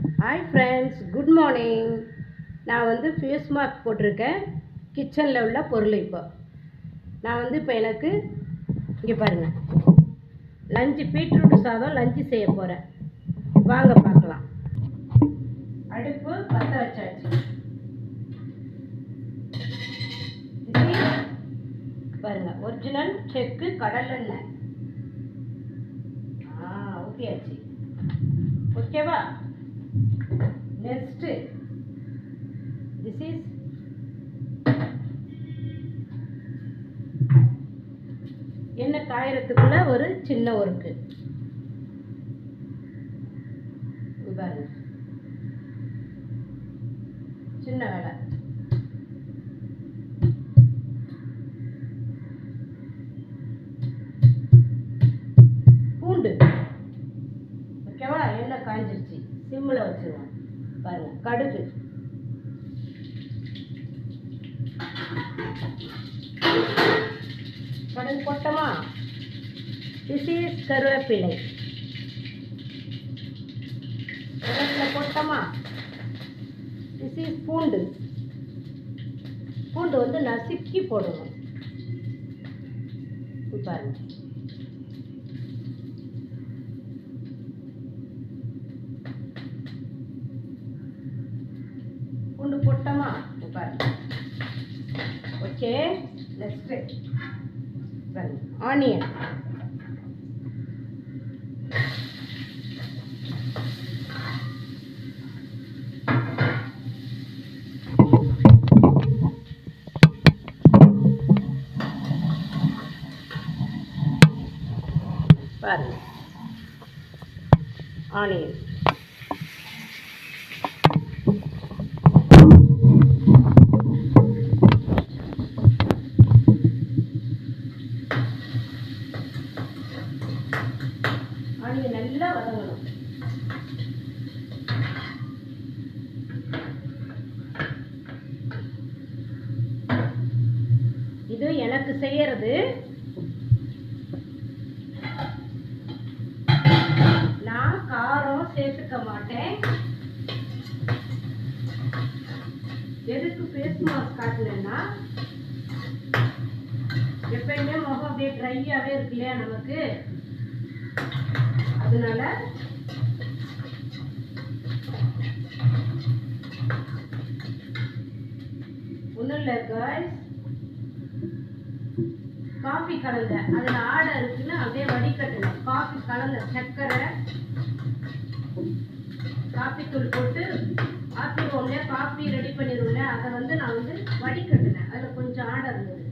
Hi friends, good morning. நான் face mask போட்டிருக்கேன். கிச்சனில் உள்ள பொருள் இப்போ எனக்கு இங்கே பாருங்கள், லஞ்சு பீட்ரூட் சாதம் லஞ்சு செய்ய போகிறேன். வாங்க பார்க்கலாம். அடுப்பு பற்ற வச்சாச்சு. பாருங்கள், ஒரிஜினல் செக்கு கடலெண்ணெய் ஊற்றியாச்சு. ஓகேவா? நெக்ஸ்ட் this is எண்ணெய் காயறதுக்குள்ள ஒரு சின்ன ஒர்க்கு. பாருங்க, சின்ன வேலை. பூண்டு ஓகேவா? எண்ணெய் காய்ஞ்சிருச்சு, சிம்மில் வச்சிருவோம். பாருங்க, கடுகு, கடுகு போட்டோமா? திஸ் இஸ் கருவேப்பிலை. கருவேப்பிலை போட்டோமா? திஸ் இஸ் பூண்டு. பூண்டு நசுக்கி போடணும். பாருங்க, பூண்டு போட்டோமா? பாருங்க. Okay, next onion. பாருங்க, ஆனியன். ஆனியன் நல்லா வதங்கணும். இது எனக்கு செய்யறது. நான் காரம் சேர்த்துக்க மாட்டேன். எதுக்கு ஃபேஸ் மாஸ்க் காட்டுனேன்னா, எப்பயுமே முகம் அப்படியே ட்ரையாகவே இருக்கு இல்லையா நமக்கு, அதனால ஒன்றும் இல்லை காய்ஸ். காஃபி கலந்த அதில் ஆடை இருக்குன்னு அப்படியே வடிகட்டணும். காஃபி கலந்த சர்க்கரை, காஃபி தூள் போட்டு ஆற்றிடுவோம்ல, காஃபி ரெடி பண்ணிடுவோம்ல, அதை நான் வடிகட்டினேன். அதில் கொஞ்சம் ஆடை இருந்தது.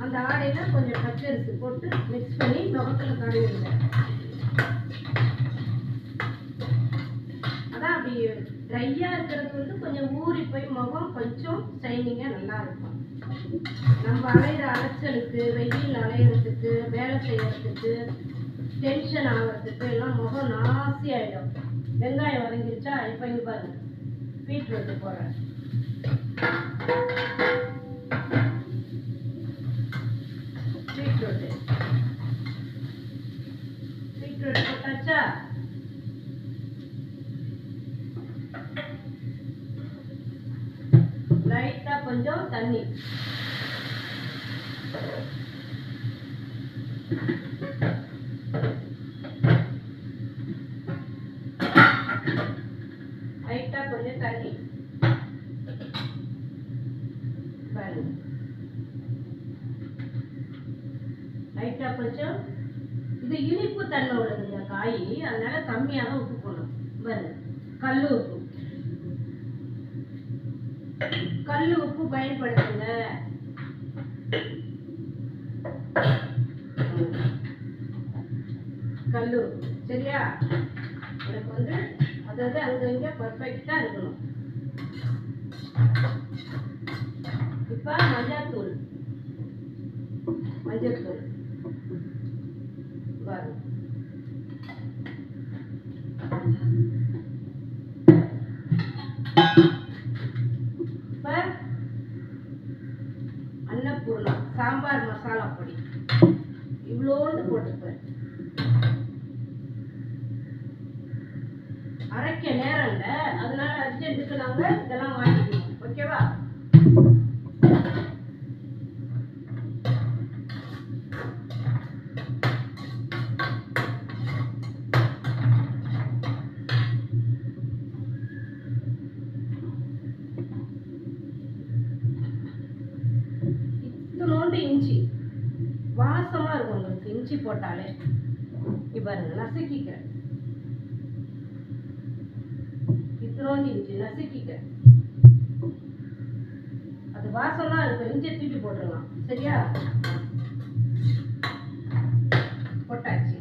அந்த ஆடையில் கொஞ்சம் பச்சரிசி போட்டு மிக்ஸ் பண்ணி முகத்தில் கழுவிடுவேன். அதான் அப்படி ட்ரையாக இருக்கிறது கொஞ்சம் ஊறி போய் முகம் கொஞ்சம் ஷைனிங்காக நல்லா இருக்கும். நம்ம அலையிற அலைச்சலுக்கு, வெயில் அலையிறதுக்கு, வேலை செய்யறதுக்கு, டென்ஷன் ஆகிறதுக்கு எல்லாம் முகம் நாசி ஆகிடும். வெங்காயம் வதங்கிருச்சா? இப்போ இங்கே பாருங்க, பீட்ரூட் போடுறேன். பீட்ரூட் போட்டாச்சா? லைட்டா கொஞ்சம் தண்ணி. லைட்டா கொஞ்சம் தண்ணி. லைட்டா கொஞ்சம், இது இனிப்பு தன்மை உள்ளதுங்க காய், அதனால கம்மியாக தான் உப்பு போடணும். பாருங்க, கல் உப்பு. கல் உப்பு பயன்படுத்துங்க. கல் உப்பு சரியா? எனக்கு அதாவது அங்கங்க பர்ஃபெக்டா இருக்கணும். இப்ப மஞ்சள் தூள் பாருங்க. அன்னபூர்ணா சாம்பார் மசாலா பொடி இவ்வளோண்டு போட்டுப்பேன். அரைக்க நேரம் இல்லை, அதனால அர்ஜென்ட்டுக்கு நாங்கள் இதெல்லாம் வாங்கிக்குவோம். ஓகேவா? இத்தனோண்டு இஞ்சி வாசமாக இருக்கும் உங்களுக்கு. இஞ்சி போட்டாலே பாருங்க, நசுக்கிக்கிறேன். இத்தனோண்டு இஞ்சி நசுக்கிக்கிறேன். அது வாசம்லாம் இருக்கும். இஞ்சியை தூக்கி போட்டுடலாம். சரியா? போட்டாச்சு.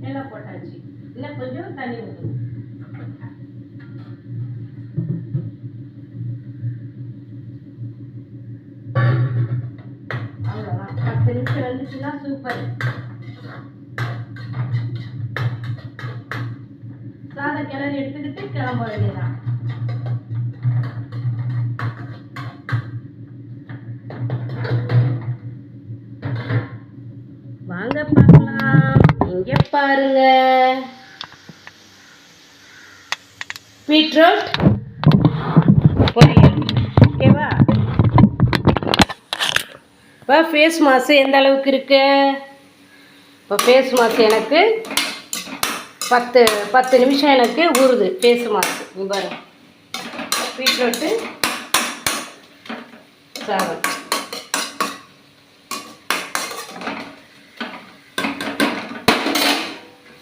எல்லாம் போட்டாச்சு. இன்னும் கொஞ்சம் தண்ணி ஊற்றணும். அவ்வளோதான். 10 நிமிஷம் வந்துச்சுன்னா சூப்பர். சாதம் கிளறி எடுத்துக்கிட்டு கிளம்ப வேண்டியதான். வாங்க பார்க்கலாம். இங்க பாருங்க, பீட்ரூட் பொரியல். ஓகேவா? இப்போ ஃபேஸ் மாஸ்க் எந்த அளவுக்கு இருக்கு? இப்போ ஃபேஸ் மாஸ்க் எனக்கு 10 நிமிஷம் எனக்கு ஊறுது. ஃபேஸ் மாஸ்க் இங்கே பாருங்க. பீட்ரூட்டு சாதம்.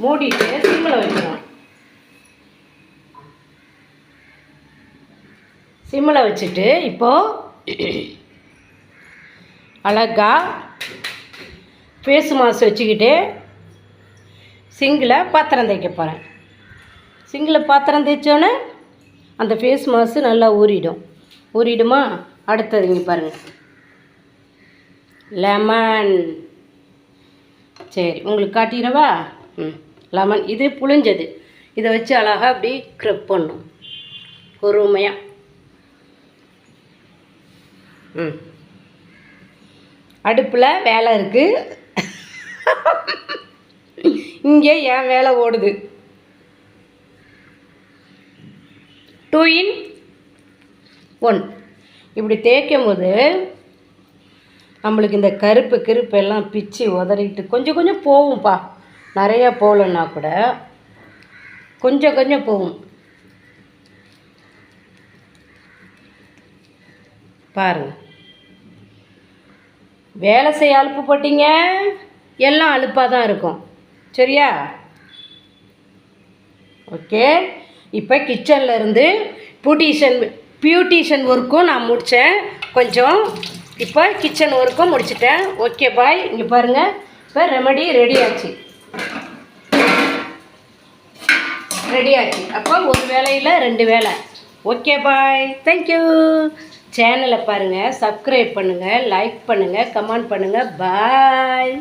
மூடிட்டு சிம்மில் வைக்கணும். சிம்மில் வச்சுட்டு இப்போது அழகா ஃபேஸ் மாஸ்க் வச்சுக்கிட்டு சிங்கில் பாத்திரம் தேய்க்க போகிறேன். சிங்கில் பாத்திரம் தேய்ச்சோன்னே அந்த ஃபேஸ் மாஸ்க் நல்லா ஊறிடுமா? அடுத்தது இங்கே பாருங்கள், லெமன். சரி, உங்களுக்கு காட்டிடவா? லெமன் இது புளிஞ்சது. இதை வச்சு அழகாக அப்படி க்ரப் பண்ணும் பொறுமையாக. அடுப்பில் வேலை இருக்குது, இங்கே என் வேலை ஓடுது. 2 in 1. இப்படி தேய்க்கும் போது நம்மளுக்கு இந்த கருப்பு எல்லாம் பிச்சு உதறிட்டு கொஞ்சம் கொஞ்சம் போகும்ப்பா. நிறையா போகலன்னா கூட கொஞ்சம் கொஞ்சம் போகும். பாருங்கள், வேலை செய்ய அலுப்பு போட்டிங்க, எல்லாம் அலுப்பாக தான் இருக்கும். சரியா? ஓகே. இப்போ கிச்சனில் இருந்து பியூட்டிஷன் ஒர்க்கும் நான் முடித்தேன் கொஞ்சம். இப்போ கிச்சன் ஒர்க்கும் முடிச்சிட்டேன். Okay bye. இங்கே பாருங்கள், இப்போ ரெமடி ரெடி ஆச்சு. அப்போ ஒரு வேலையில் 2 வேலை. Okay bye. தேங்க்யூ. சேனலை பாருங்கள், சப்ஸ்கிரைப் பண்ணுங்கள், லைக் பண்ணுங்கள், கமெண்ட் பண்ணுங்கள். பாய்.